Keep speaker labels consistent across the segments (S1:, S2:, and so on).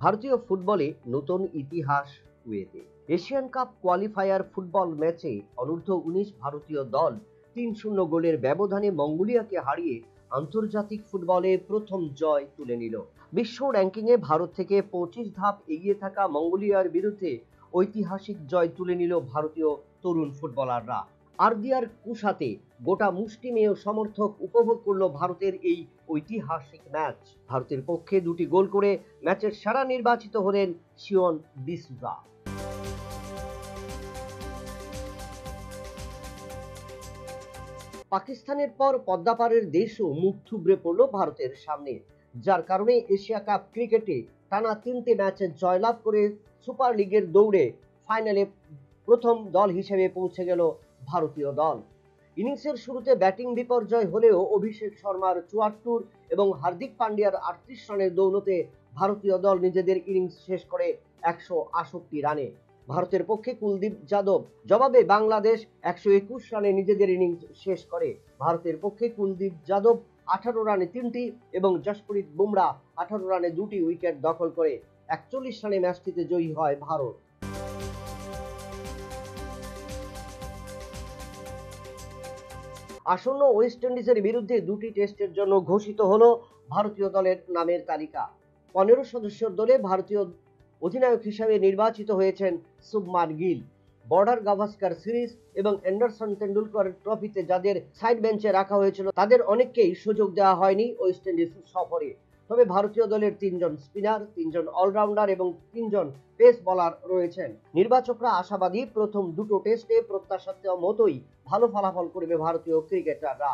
S1: ভারতীয় ফুটবলে নতুন ইতিহাস কুয়েতে। এশিয়ান কাপ কোয়ালিফায়ার ফুটবল ম্যাচে অনূর্ধ্ব-19 ভারতীয় দল ৩-০ গোলের ব্যবধানে মঙ্গোলিয়াকে হারিয়ে আন্তর্জাতিক ফুটবলে প্রথম জয় তুলে নিল। বিশ্ব র্যাঙ্কিংয়ে ভারত থেকে ২৫ ধাপ এগিয়ে থাকা মঙ্গোলিয়ার বিরুদ্ধে ঐতিহাসিক জয় তুলে নিল ভারতীয় তরুণ ফুটবলাররা। আরদিয়ার কুশাতে গোটা মুষ্টিমেয় সমর্থক উপভোগ করল ভারতের এই ঐতিহাসিক ম্যাচ। ভারতের পক্ষে ২টি গোল করে ম্যাচের সেরা নির্বাচিত হলেন শিওন ডিসুজা। পাকিস্তানের পর পদ্মাপাড়ের দেশও মুখ থুবড়ে পড়ল ভারতের সামনে, যার কারণে এশিয়া কাপ ক্রিকেটে টানা ৩টে ম্যাচে জয়লাভ করে সুপার লিগের দৌড়ে ফাইনালে প্রথম দল হিসেবে পৌঁছে গেল ভারতীয় দল। ইনিংসের শুরুতে ব্যাটিং বিপর্যয় হলেও অভিষেক শর্মার ৭৪ এবং হার্দিক পান্ডিয়ার ৩৮ রানের দৌলতে ভারতীয় দল নিজেদের ইনিংস শেষ করে ১৬৮ রানে। ভারতের পক্ষে কুলদীপ যাদব জবাবে বাংলাদেশ ১২১ রানে নিজেদের ইনিংস শেষ করে। ভারতের পক্ষে কুলদীপ যাদব ১৮ রানে ৩টি এবং জসপ্রীত বুমরা ১৮ রানে ২টি উইকেট দখল করে ৪১ রানে ম্যাচটিতে জয়ী হয় ভারত। আসন্ন ওয়েস্ট ইন্ডিজের বিরুদ্ধে ২টি টেস্টের জন্য ঘোষিত হলো ভারতীয় দলের নামের তালিকা। ১৫ সদস্যের দলে ভারতীয় অধিনায়ক হিসেবে নির্বাচিত হয়েছেন শুভমান গিল। বর্ডার গাভাস্কার সিরিজ এবং অ্যান্ডারসন তেন্ডুলকর ট্রফিতে যাদের সাইড বেঞ্চে রাখা হয়েছিল তাদের অনেককেই সুযোগ দেওয়া হয়নি ওয়েস্ট ইন্ডিজ সফরে। তবে ভারতীয় দলের ৩ জন স্পিনার, ৩ জন অলরাউন্ডার এবং ৩ জন পেস বোলার রয়েছেন। নির্বাচকরা আশাবাদী প্রথম দুটো টেস্টে প্রত্যাশিত মতোই ভালো ফলাফল করবে ভারতীয় ক্রিকেটাররা।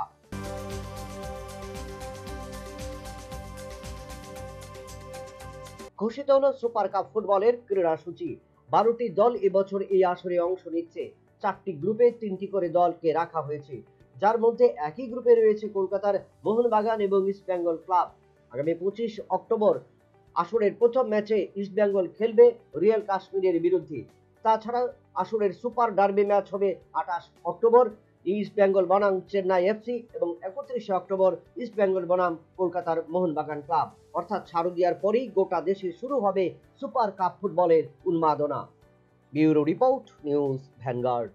S1: ঘোষিত হলো সুপার কাপ ফুটবলের ক্রীড়াসূচি। ১২টি দল এবছর এই আসরে অংশ নিচ্ছে। ৪টি গ্রুপে ৩টি করে দলকে রাখা হয়েছে, যার মধ্যে একই গ্রুপে রয়েছে কলকাতার মোহনবাগান এবং ইস্টবেঙ্গল ক্লাব। আগামী ২৫ অক্টোবর আসরের প্রথম ম্যাচে ইস্টবেঙ্গল খেলবে রিয়াল কাশ্মীরের বিরুদ্ধে। তাছাড়া আসরের সুপার ডার্বি ম্যাচ হবে ২৮ অক্টোবর ইস্টবেঙ্গল বনাম চেন্নাই এফসি এবং ৩১ অক্টোবর ইস্টবেঙ্গল বনাম কলকাতার মোহনবাগান ক্লাব। অর্থাৎ শারদীয়ার পরেই গোটা দেশে শুরু হবে সুপার কাপ ফুটবলের উন্মাদনা। Bureau report, news vanguard.